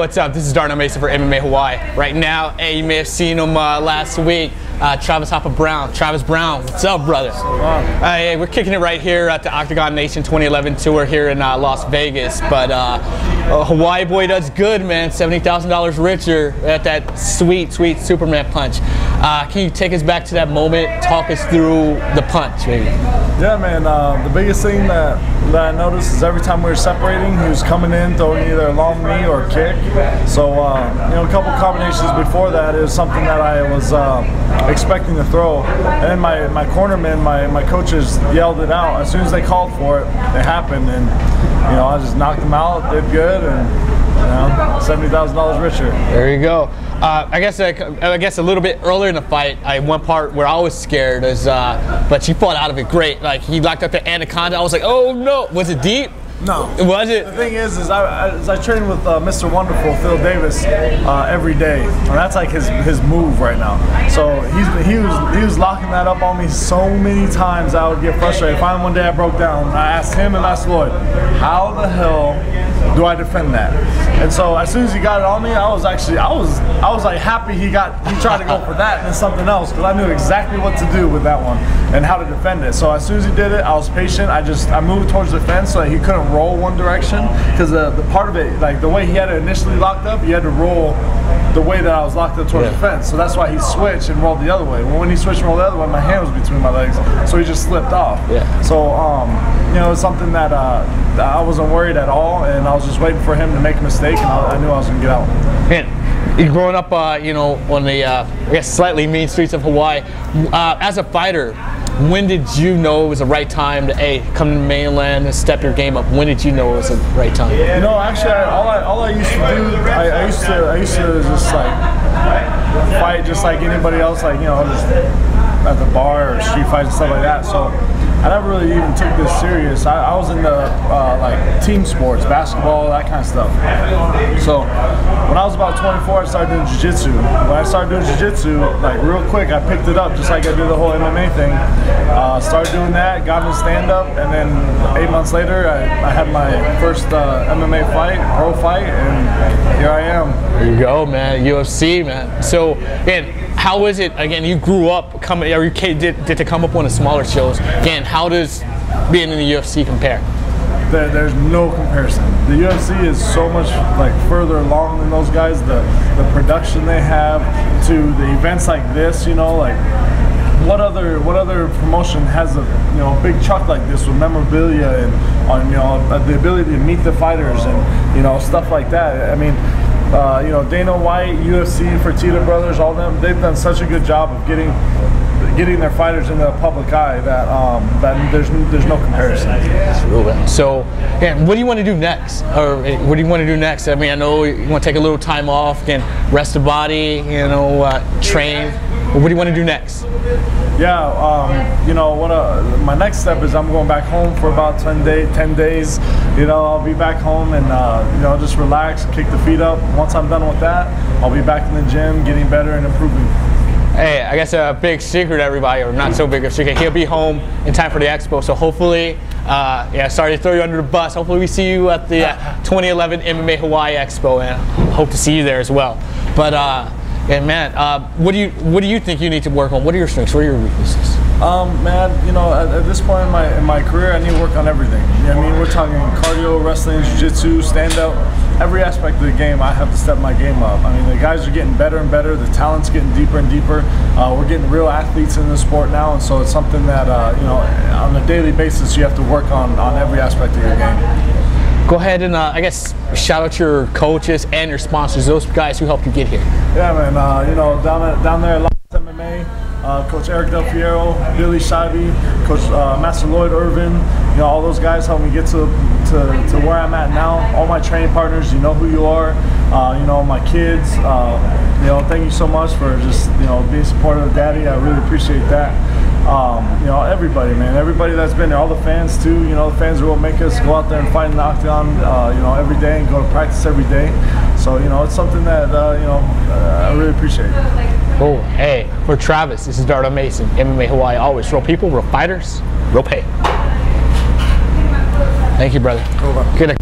what's up? This is Darnell Mason for MMA Hawaii. Right now, hey, you may have seen him last week. Travis Brown. Travis Brown, what's up, brother? Hey, we're kicking it right here at the Octagon Nation 2011 tour here in Las Vegas. But Hawaii boy does good, man. $70,000 richer at that sweet, sweet Superman punch. Can you take us back to that moment? Talk us through the punch, maybe. Yeah, man. The biggest thing that I noticed is every time we were separating, he was coming in, throwing either a long knee or a kick. So, you know, a couple combinations before that is something that I was expecting to throw. And then my cornermen, my coaches yelled it out. As soon as they called for it, it happened. And, you know, I just knocked them out, did good, and, you know, $70,000 richer. There you go. I guess a little bit earlier in the fight, one part where I was scared is, but she fought out of it great. Like, he locked up the anaconda. I was like, oh no, was it deep? No. Was it? The thing is I train with Mr. Wonderful, Phil Davis, every day, and that's like his move right now. So he was locking that up on me so many times I would get frustrated. Finally one day I broke down. I asked him and asked Lloyd, how the hell do I defend that? And so as soon as he got it on me, I was like happy he tried to go for that and then something else, because I knew exactly what to do with that one and how to defend it. So as soon as he did it, I was patient. I moved towards the fence so that he couldn't roll one direction, because the part of it, like the way he had it initially locked up, you had to roll the way that I was locked up towards the fence. So that's why he switched and rolled the other way. Well, when he switched and rolled the other way, my hand was between my legs, so he just slipped off. Yeah. So you know, it's something that I wasn't worried at all, and I was just waiting for him to make a mistake, and I knew I was gonna get out. Man, you're growing up, you know, on the I guess slightly mean streets of Hawaii. As a fighter, when did you know it was the right time to come to the mainland and step your game up? When did you know it was the right time? You know, actually, all I used to do, I used to just like fight just like anybody else, like, you know, just at the bar or street fights and stuff like that. So I never really even took this serious. I was into like team sports, basketball, that kind of stuff. So when I was about 24, I started doing jiu-jitsu. When I started doing jiu-jitsu, like real quick, I picked it up just like I did the whole MMA thing. Started doing that, got into stand-up, and then 8 months later, I had my first MMA fight, pro fight, and here I am. There you go, man. UFC, man. So, and how is it, again, you grew up, or you did to come up on the smaller shows. Again, how does being in the UFC compare? There's no comparison. The UFC is so much like further along than those guys. The production they have, to the events like this, you know, like what other promotion has a, you know, big truck like this with memorabilia and on, you know, the ability to meet the fighters and, you know, stuff like that. I mean, you know, Dana White, UFC, Fertitta Brothers, all them, they've done such a good job of getting their fighters in the public eye that that there's no comparison. So, yeah, what do you want to do next? Or what do you want to do next? I mean, I know you want to take a little time off and rest the body, you know, train. What do you want to do next? Yeah, you know, my next step is I'm going back home for about 10 days. You know, I'll be back home and, you know, just relax, kick the feet up. Once I'm done with that, I'll be back in the gym, getting better and improving. Hey, I guess a big secret, everybody, or not so big of a secret, he'll be home in time for the expo. So hopefully, yeah, sorry to throw you under the bus. Hopefully we see you at the 2011 MMA Hawaii Expo, and hope to see you there as well. But, yeah, man, what do you think you need to work on? What are your strengths? What are your weaknesses? Man, you know, at this point in my career, I need to work on everything. You know what I mean? We're talking cardio, wrestling, jiu-jitsu, stand-up. Every aspect of the game, I have to step my game up. I mean, the guys are getting better and better. The talent's getting deeper and deeper. We're getting real athletes in the sport now, and so it's something that, you know, on a daily basis, you have to work on every aspect of your game. Go ahead and, I guess, shout out your coaches and your sponsors, those guys who helped you get here. Yeah, man, you know, down there at MMA, Coach Eric Del Fiero, Billy Scheibe, Coach Master Lloyd Irvin, you know, all those guys helped me get to where I'm at now. All my training partners, you know who you are. You know, my kids, you know, thank you so much for just, you know, being supportive of Daddy. I really appreciate that. You know, everybody, man, everybody that's been there, all the fans too. You know, the fans are what make us go out there and fight in the octagon, you know, every day and go to practice every day. So, you know, it's something that, you know, I really appreciate. Oh, hey, for Travis, this is Darnell Mason, MMA Hawaii, always real people, real fighters, real pay. Thank you, brother. Good.